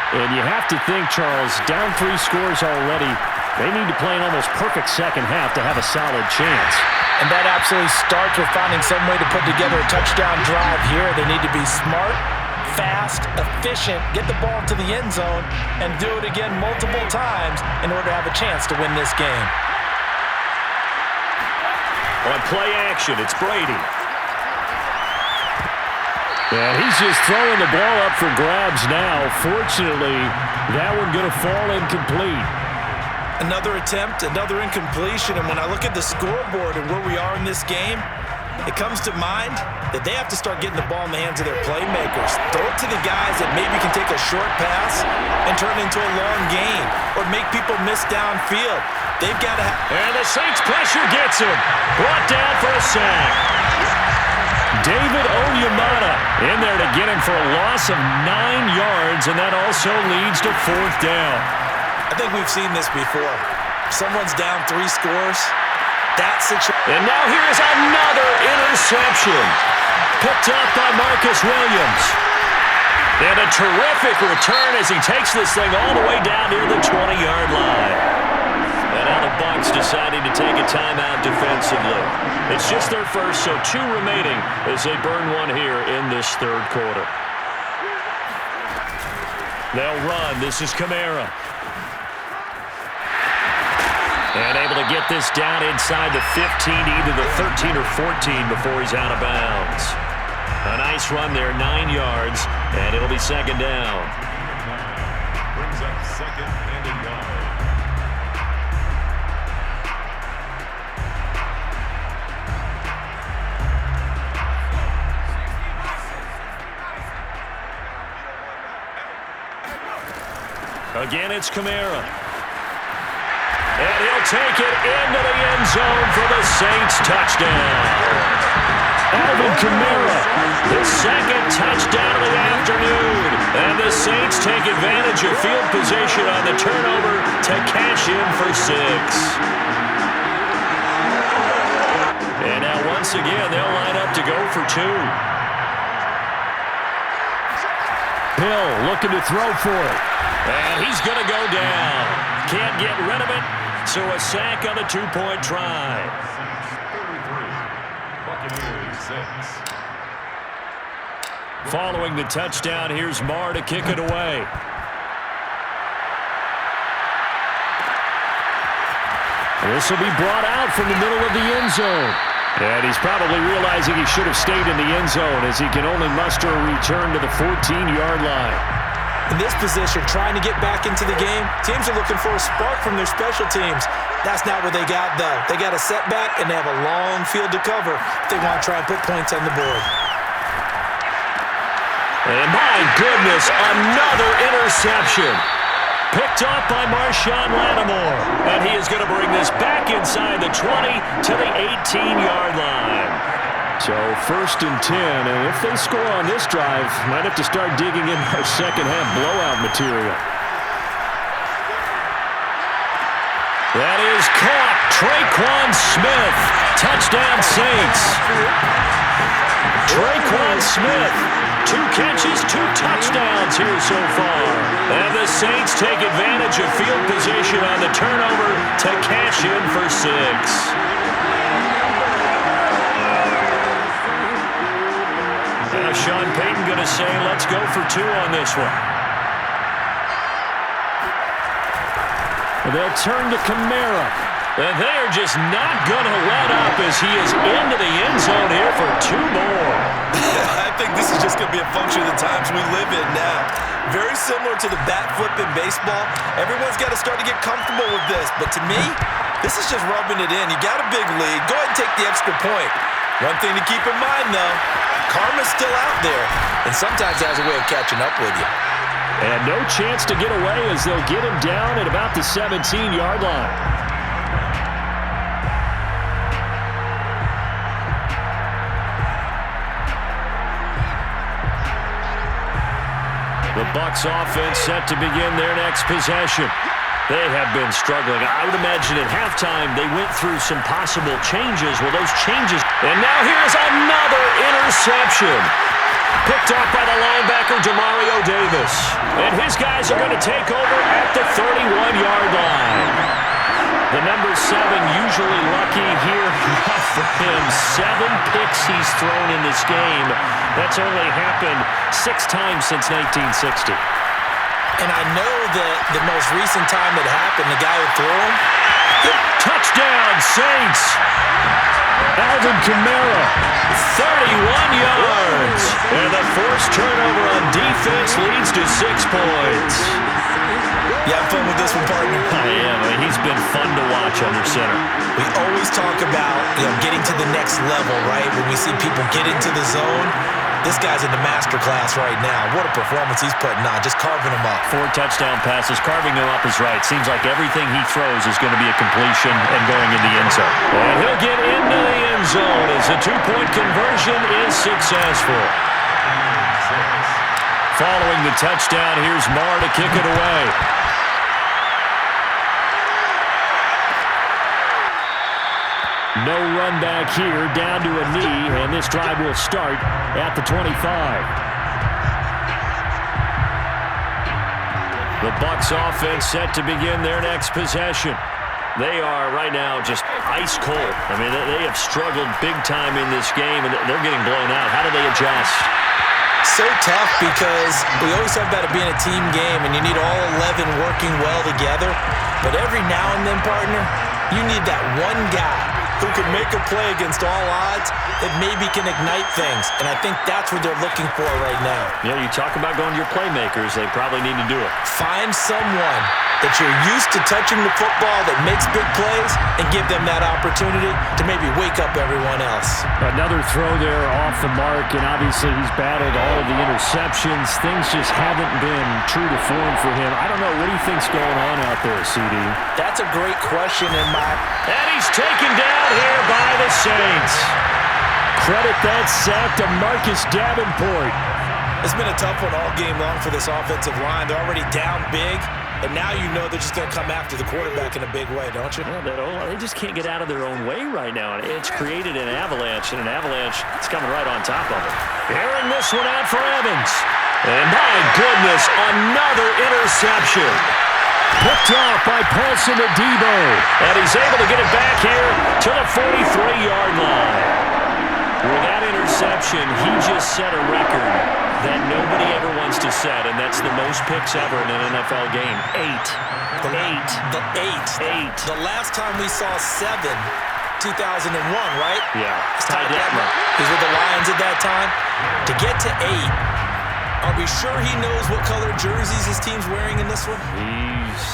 And you have to think, Charles, down 3 scores already, they need to play an almost perfect second half to have a solid chance. And that absolutely starts with finding some way to put together a touchdown drive here. They need to be smart, fast, efficient, get the ball to the end zone, and do it again multiple times in order to have a chance to win this game. On play action, it's Brady. And he's just throwing the ball up for grabs now. Fortunately, that one going to fall incomplete. Another attempt, another incompletion, and when I look at the scoreboard and where we are in this game, it comes to mind that they have to start getting the ball in the hands of their playmakers. Throw it to the guys that maybe can take a short pass and turn it into a long gain or make people miss downfield. They've got to have... And the Saints pressure gets him. Brought down for a sack. David Onyemata in there to get him for a loss of 9 yards, and that also leads to 4th down. I think we've seen this before. Someone's down 3 scores. That's it. And now here's another interception. Picked up by Marcus Williams. And a terrific return as he takes this thing all the way down near the 20-yard line. And now the Bucs deciding to take a timeout defensively. It's just their first, so 2 remaining as they burn one here in this 3rd quarter. They'll run. This is Kamara. And able to get this down inside the 15, either the 13 or 14 before he's out of bounds. A nice run there, 9 yards, and it'll be 2nd down. Brings up 2nd and a yard. Again, it's Kamara. And he'll take it into the end zone for the Saints touchdown. Alvin Kamara, the 2nd touchdown of the afternoon. And the Saints take advantage of field position on the turnover to cash in for 6. And now once again, they'll line up to go for 2. Hill looking to throw for it. And he's going to go down. Can't get rid of it. So a sack on the 2-point try. 33. Buccaneers 6. Following the touchdown, here's Marr to kick it away. This will be brought out from the middle of the end zone. And he's probably realizing he should have stayed in the end zone as he can only muster a return to the 14-yard line. In this position, trying to get back into the game, teams are looking for a spark from their special teams. That's not what they got, though. They got a setback, and they have a long field to cover if they want to try and put points on the board. And my goodness, another interception. Picked up by Marshawn Lattimore. And he is going to bring this back inside the 20 to the 18-yard line. So 1st and 10, and if they score on this drive, might have to start digging in our second-half blowout material. That is caught. Traquan Smith. Touchdown Saints. Traquan Smith. 2 catches, 2 touchdowns here so far. And the Saints take advantage of field position on the turnover to cash in for 6. Now Sean Payton going to say, let's go for 2 on this one. They'll turn to Kamara. And they are just not going to let up as he is into the end zone here for 2 more. I think this is just going to be a function of the times we live in now. Very similar to the bat flip in baseball. Everyone's got to start to get comfortable with this. But to me, this is just rubbing it in. You got a big lead. Go ahead and take the extra point. One thing to keep in mind, though, karma's still out there, and sometimes has a way of catching up with you. And no chance to get away as they'll get him down at about the 17-yard line. The Bucs offense set to begin their next possession. They have been struggling. I would imagine at halftime they went through some possible changes. Well, those changes... And now here's another interception. Picked up by the linebacker, Demario Davis. And his guys are going to take over at the 31-yard line. The number 7 usually lucky here. Not for him. 7 picks he's thrown in this game. That's only happened 6 times since 1960. And I know that the most recent time it happened, the guy who threw him. Touchdown, Saints. Alvin Kamara, 31 yards. And the forced turnover on defense leads to 6 points. You have fun with this one, partner? I am. He's been fun to watch under center. We always talk about getting to the next level, right? When we see people get into the zone, this guy's in the master class right now. What a performance he's putting on, just carving them up. 4 touchdown passes, carving them up is right. Seems like everything he throws is going to be a completion and going in the end zone. And he'll get into the end zone as the 2-point conversion is successful. Following the touchdown, here's Marr to kick it away. No run back here, down to a knee, and this drive will start at the 25. The Bucs offense set to begin their next possession. They are right now just ice cold. I mean, they have struggled big time in this game, and they're getting blown out. How do they adjust? So tough because we always talk about it being a team game, and you need all 11 working well together. But every now and then, partner, you need that one guy who can make a play against all odds that maybe can ignite things. And I think that's what they're looking for right now. Yeah, you talk about going to your playmakers. They probably need to do it. Find someone that you're used to touching the football that makes big plays and give them that opportunity to maybe wake up everyone else. Another throw there off the mark, and obviously he's battled all of the interceptions. Things just haven't been true to form for him. I don't know. What do you think's going on out there, CD? That's a great question in my... And he's taken down here by the Saints. Credit that sack to Marcus Davenport. It's been a tough one all game long for this offensive line. They're already down big, and now you know they're just going to come after the quarterback in a big way, don't you? Yeah, they just can't get out of their own way right now. It's created an avalanche, and an avalanche is coming right on top of it. Airing this one out for Evans. And my goodness, another interception. Picked off by Paulson Adebo. And he's able to get it back here to the 43-yard line. With that interception, he just set a record that nobody ever wants to set, and that's the most picks ever in an NFL game. 8. The last time we saw 7, 2001, right? Yeah. Ty Detmer. He's with the Lions at that time. To get to 8, are we sure he knows what color jerseys his team's wearing in this one?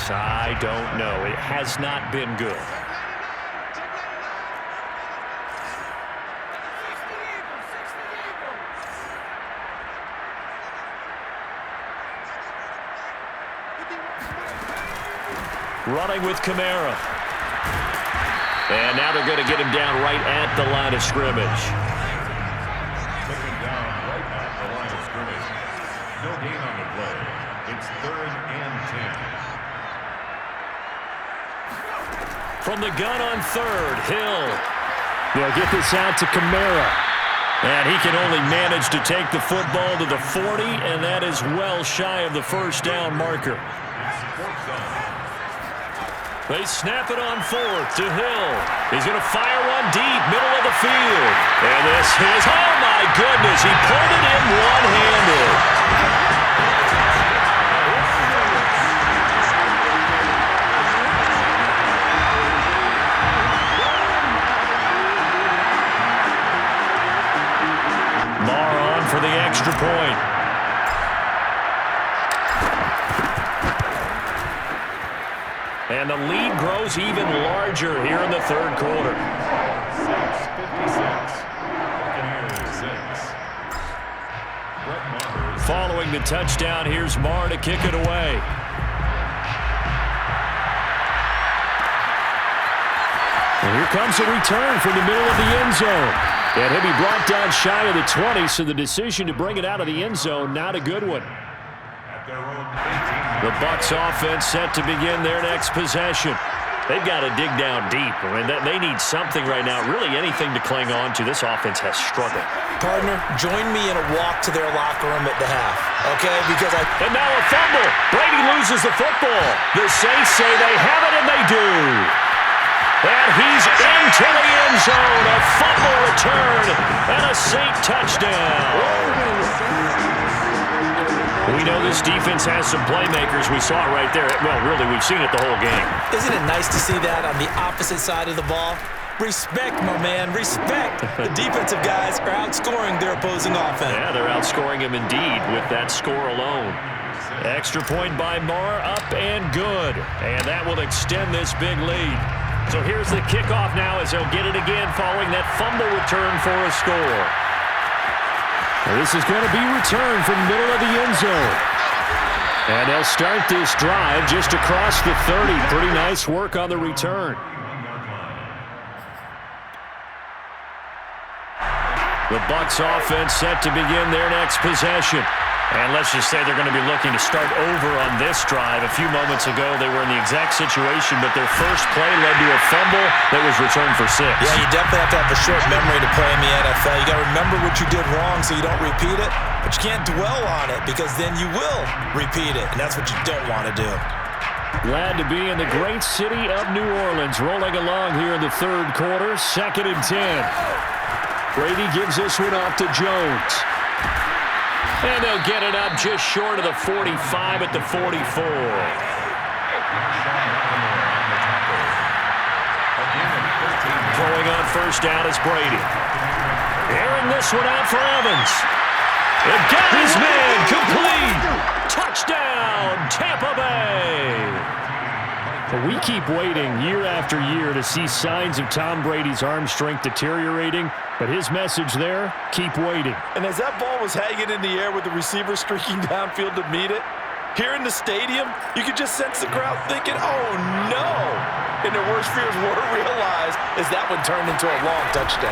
I don't know. It has not been good. Running with Kamara. And now they're going to get him down right at the line of scrimmage. Taken down right at the line of scrimmage. No gain on the play. It's 3rd and 10. From the gun on 3rd, Hill. They'll get this out to Kamara. And he can only manage to take the football to the 40, and that is well shy of the first down marker. They snap it on 4th to Hill. He's going to fire one deep, middle of the field. And this is, oh my goodness, he pulled it in one-handed. For the extra point. And the lead grows even larger here in the 3rd quarter. 6:56. Following the touchdown, here's Marr to kick it away. And here comes a return from the middle of the end zone. And he'll be brought down shy of the 20, so the decision to bring it out of the end zone, not a good one. At their own 18. The Bucs offense set to begin their next possession. They've got to dig down deep. I mean, they need something right now, really anything to cling on to. This offense has struggled. Partner, join me in a walk to their locker room at the half, okay? Because And now a fumble. Brady loses the football. The Saints say they have it, and they do. And he's into the end zone. A fumble return and a Saint touchdown. We know this defense has some playmakers. We saw it right there. Well, really, we've seen it the whole game. Isn't it nice to see that on the opposite side of the ball? Respect, my man, respect. The defensive guys are outscoring their opposing offense. Yeah, they're outscoring him indeed with that score alone. Extra point by Marr, up and good. And that will extend this big lead. So here's the kickoff now as they'll get it again following that fumble return for a score. Well, this is going to be returned from the middle of the end zone. And they'll start this drive just across the 30. Pretty nice work on the return. The Bucs offense set to begin their next possession. And let's just say they're going to be looking to start over on this drive. A few moments ago, they were in the exact situation, but their first play led to a fumble that was returned for 6. Yeah, you definitely have to have a short memory to play in the NFL. You got to remember what you did wrong so you don't repeat it, but you can't dwell on it because then you will repeat it, and that's what you don't want to do. Glad to be in the great city of New Orleans, rolling along here in the third quarter, 2nd and 10. Brady gives this one off to Jones. And they'll get it up just short of the 45 at the 44. Throwing on first down is Brady. Airing this one out for Evans. It got his man complete. Touchdown, Tampa Bay. We keep waiting year after year to see signs of Tom Brady's arm strength deteriorating, but his message there, keep waiting. And as that ball was hanging in the air with the receiver streaking downfield to meet it, here in the stadium, you could just sense the crowd thinking, oh no! And their worst fears were realized as that one turned into a long touchdown.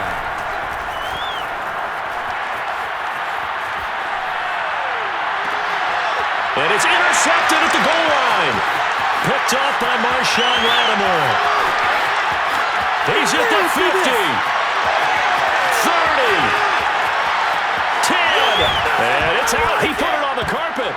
And it's intercepted at the goal line. Picked up by Marshawn Lattimore. He's at the 50. 30. 10. And it's out. He put it on the carpet.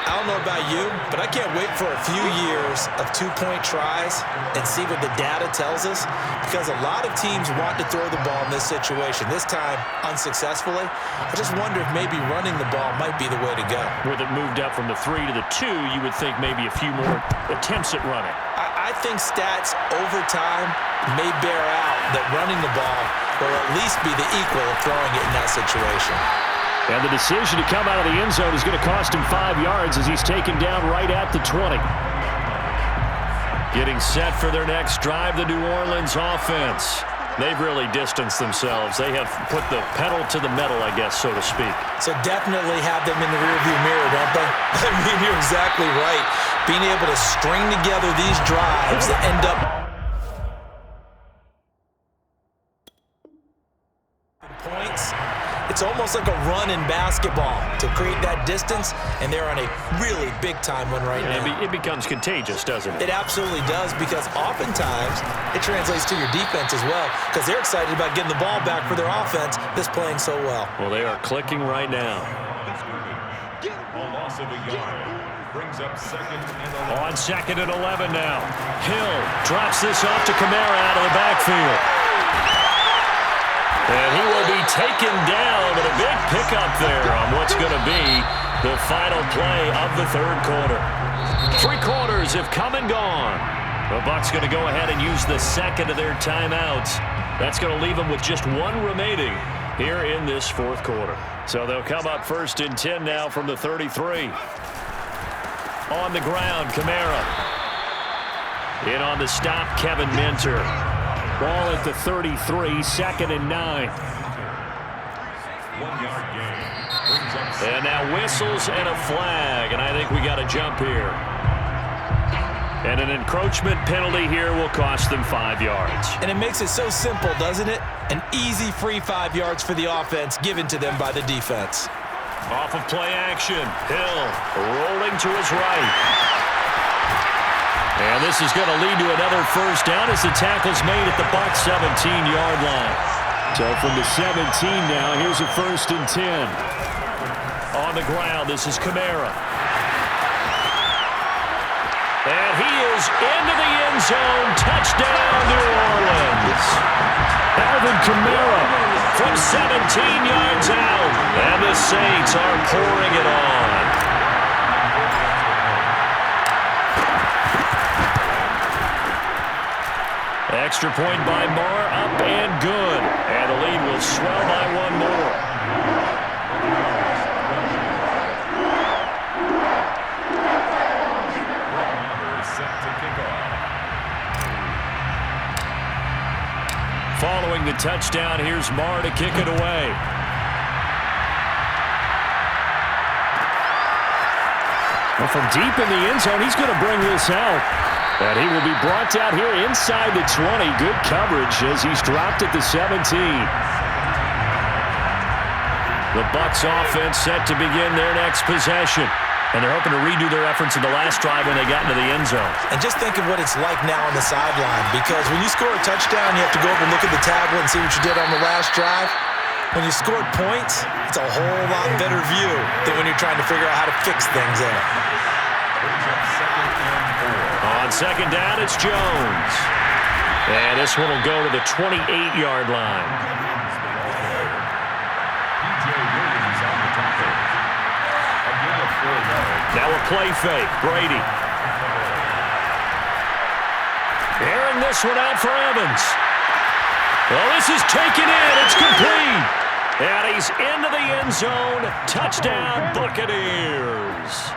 I don't know about you, but I can't wait for a few years of two-point tries and see what the data tells us, because a lot of teams want to throw the ball in this situation, this time unsuccessfully. I just wonder if maybe running the ball might be the way to go. With it moved up from the 3 to the 2, you would think maybe a few more attempts at running. I think stats over time may bear out that running the ball will at least be the equal of throwing it in that situation. And the decision to come out of the end zone is going to cost him 5 yards as he's taken down right at the 20. Getting set for their next drive, the New Orleans offense. They've really distanced themselves. They have put the pedal to the metal, I guess, so to speak. So definitely have them in the rearview mirror, don't they? I mean, you're exactly right. Being able to string together these drives that end up points. It's almost like a run in basketball to create that distance, and they're on a really big-time one right now. It becomes contagious, doesn't it? It absolutely does, because oftentimes it translates to your defense as well, because they're excited about getting the ball back for their offense that's playing so well. Well, they are clicking right now. A loss of a yard brings up 2nd and 11. On 2nd and 11 now. Hill drops this off to Kamara out of the backfield. And he will be taken down, but a big pickup there on what's going to be the final play of the third quarter. 3 quarters have come and gone. The Bucs going to go ahead and use the second of their timeouts. That's going to leave them with just 1 remaining here in this fourth quarter. So they'll come up 1st and 10 now from the 33. On the ground, Kamara. In on the stop, Kevin Minter. Ball at the 33, 2nd and 9. 1 yard gain brings up. And now whistles and a flag, and I think we got a jump here. And an encroachment penalty here will cost them 5 yards. And it makes it so simple, doesn't it? An easy free 5 yards for the offense given to them by the defense. Off of play action. Hill rolling to his right. And this is going to lead to another first down as the tackle's made at the Bucs 17-yard line. So from the 17 now, here's a 1st and 10. On the ground, this is Kamara. And he is into the end zone. Touchdown, New Orleans. Alvin Kamara from 17 yards out. And the Saints are pouring it on. Extra point by Marr, up and good. And the lead will swell by one more. Following the touchdown, here's Marr to kick it away. Well, from deep in the end zone, he's going to bring this out. And he will be brought down here inside the 20. Good coverage as he's dropped at the 17. The Bucs offense set to begin their next possession. And they're hoping to redo their efforts in the last drive when they got into the end zone. And just think of what it's like now on the sideline, because when you score a touchdown, you have to go over and look at the tablet and see what you did on the last drive. When you scored points, it's a whole lot better view than when you're trying to figure out how to fix things there. On second down, it's Jones. And this one will go to the 28-yard line. Now a play fake. Brady. Airing this one out for Evans. Well, this is taken in. It's complete. And he's into the end zone. Touchdown, Buccaneers.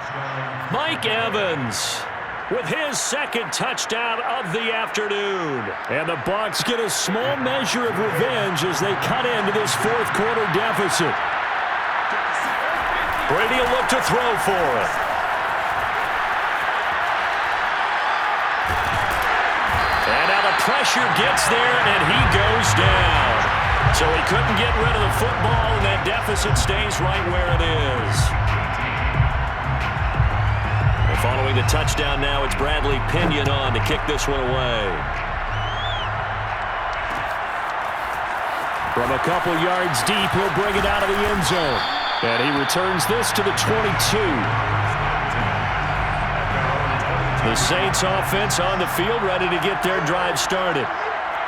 Mike Evans with his second touchdown of the afternoon. And the Bucs get a small measure of revenge as they cut into this fourth quarter deficit. Brady will look to throw for it. And now the pressure gets there, and he goes down. So he couldn't get rid of the football, and that deficit stays right where it is. Following the touchdown now, it's Bradley Pinion on to kick this one away. From a couple yards deep, he'll bring it out of the end zone. And he returns this to the 22. The Saints offense on the field, ready to get their drive started.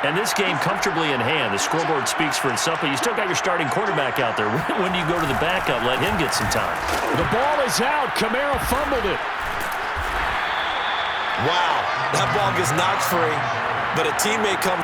And this game comfortably in hand. The scoreboard speaks for itself, but you still got your starting quarterback out there. When do you go to the backup? Let him get some time. The ball is out. Kamara fumbled it. Wow, that ball gets knocked free, but a teammate comes.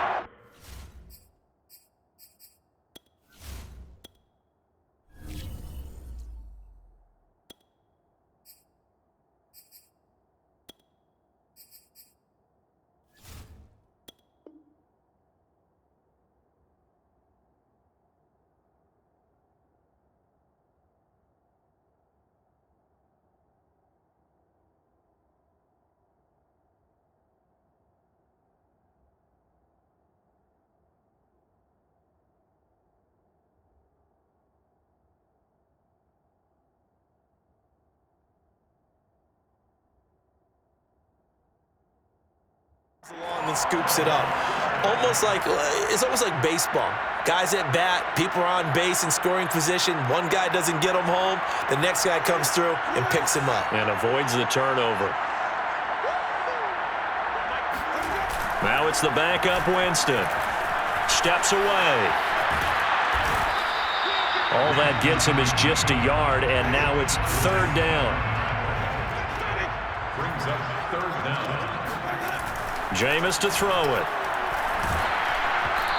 Along and scoops it up. It's almost like baseball. Guys at bat, people are on base in scoring position. One guy doesn't get him home. The next guy comes through and picks him up. And avoids the turnover. Now it's the backup Winston. Steps away. All that gets him is just a yard, and now it's third down. Brings up third down. Jameis to throw it.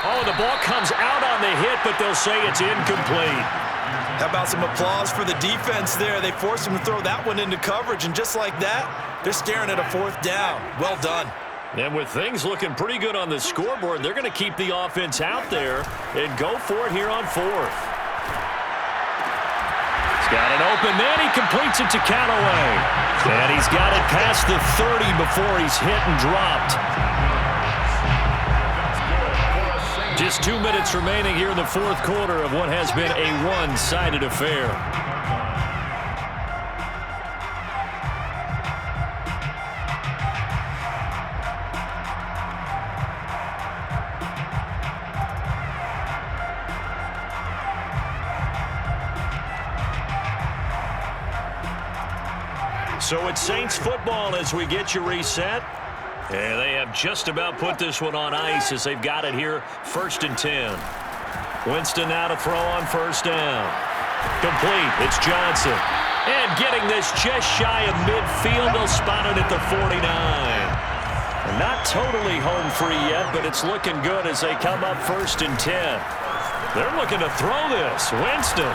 Oh, the ball comes out on the hit, but they'll say it's incomplete. How about some applause for the defense there? They forced him to throw that one into coverage, and just like that, they're staring at a fourth down. Well done. And with things looking pretty good on the scoreboard, they're going to keep the offense out there and go for it here on fourth. He's got it open, then he completes it to Callaway. And he's got it past the 30 before he's hit and dropped. Just 2 minutes remaining here in the fourth quarter of what has been a one-sided affair. So it's Saints football as we get you reset. And they have just about put this one on ice as they've got it here, 1st and 10. Winston now to throw on 1st down. Complete. It's Johnson. And getting this just shy of midfield. They'll spot it at the 49. Not totally home free yet, but it's looking good as they come up 1st and 10. They're looking to throw this. Winston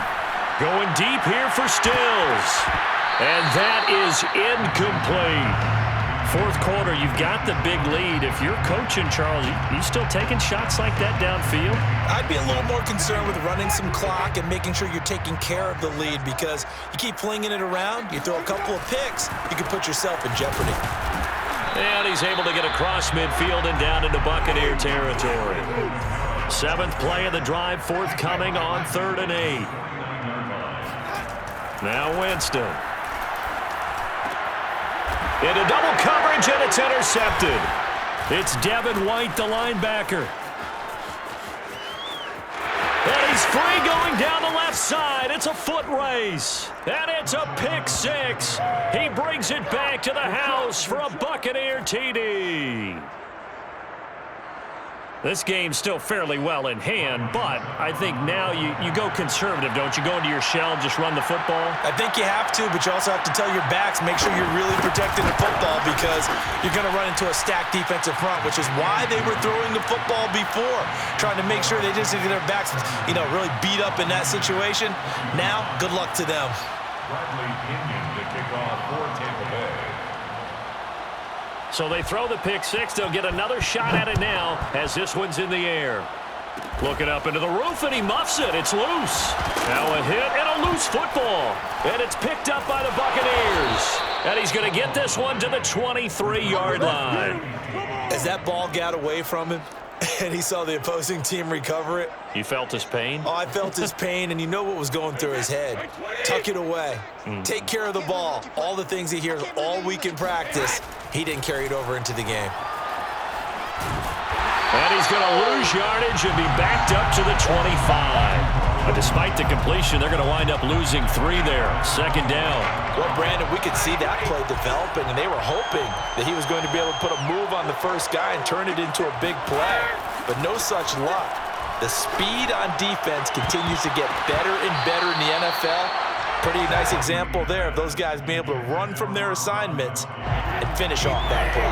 going deep here for Stills. And that is incomplete. 4th quarter, you've got the big lead. If you're coaching, Charles, you still taking shots like that downfield? I'd be a little more concerned with running some clock and making sure you're taking care of the lead, because you keep flinging it around, you throw a couple of picks, you can put yourself in jeopardy. And he's able to get across midfield and down into Buccaneer territory. 7th play of the drive, forthcoming on 3rd and 8. Now Winston. Into double coverage, and it's intercepted. It's Devin White, the linebacker. And he's free going down the left side. It's a foot race. And it's a pick 6. He brings it back to the house for a Buccaneer TD. This game's still fairly well in hand, but I think now you go conservative, don't you? Go into your shell, just run the football? I think you have to, but you also have to tell your backs, make sure you're really protecting the football, because you're going to run into a stacked defensive front, which is why they were throwing the football before, trying to make sure they just get their backs, really beat up in that situation. Now, good luck to them. Bradley Pinion to kick off for Tampa Bay. So they throw the pick 6. They'll get another shot at it now as this one's in the air. Looking up into the roof, and he muffs it. It's loose. Now a hit and a loose football. And it's picked up by the Buccaneers. And he's going to get this one to the 23-yard line. As that ball got away from him and he saw the opposing team recover it. You felt his pain? Oh, I felt his pain, and you know what was going through his head. Tuck it away. Take care of the ball. All the things he hears all week in practice, he didn't carry it over into the game. And he's going to lose yardage and be backed up to the 25. But despite the completion, they're going to wind up losing 3 there. 2nd down. Well, Brandon, we could see that play developing, and they were hoping that he was going to be able to put a move on the first guy and turn it into a big play. But no such luck. The speed on defense continues to get better and better in the NFL. Pretty nice example there of those guys being able to run from their assignments and finish off that play.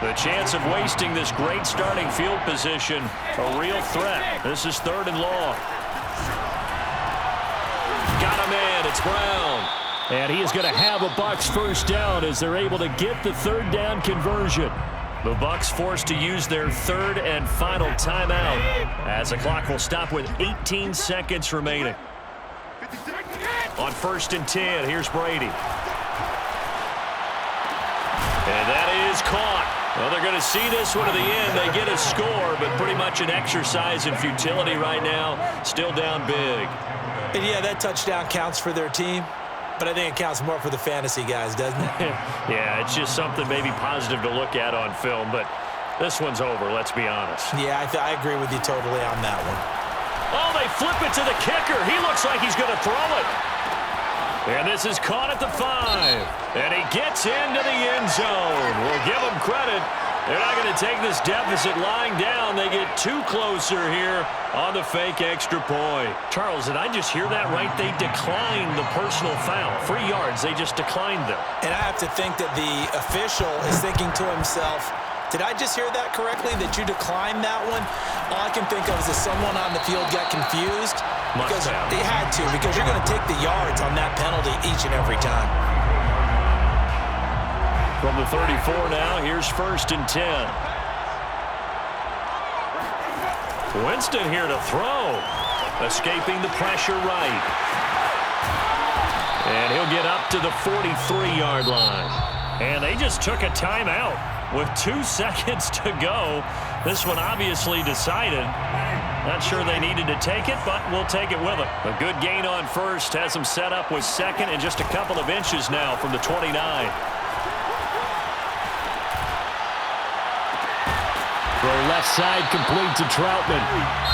The chance of wasting this great starting field position, a real threat. This is 3rd and long. Got a man, it's Brown. And he is going to have a Bucs 1st down as they're able to get the 3rd down conversion. The Bucs forced to use their 3rd and final timeout as the clock will stop with 18 seconds remaining. On 1st and 10, here's Brady. And that is caught. Well, they're going to see this one to the end. They get a score, but pretty much an exercise in futility right now. Still down big. And yeah, that touchdown counts for their team, but I think it counts more for the fantasy guys, doesn't it? Yeah, it's just something maybe positive to look at on film, but this one's over, let's be honest. Yeah, I agree with you totally on that one. Oh, they flip it to the kicker. He looks like he's going to throw it. And this is caught at the 5. And he gets into the end zone. We'll give him credit. They're not going to take this deficit lying down. They get 2 closer here on the fake extra point. Charles, did I just hear that right? They declined the personal foul. 3 yards, they just declined them. And I have to think that the official is thinking to himself, did I just hear that correctly, that you declined that one? All I can think of is that someone on the field got confused. Because they had to, because you're going to take the yards on that penalty each and every time. From the 34 now, here's 1st and 10. Winston here to throw. Escaping the pressure right. And he'll get up to the 43-yard line. And they just took a timeout with 2 seconds to go. This one obviously decided. Not sure they needed to take it, but we'll take it with them. A good gain on 1st. Has them set up with 2nd and just a couple of inches now from the 29. Throw left side complete to Troutman.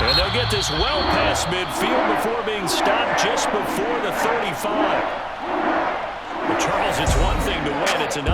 And they'll get this well past midfield before being stopped just before the 35. The Charles, it's one thing to win. It's another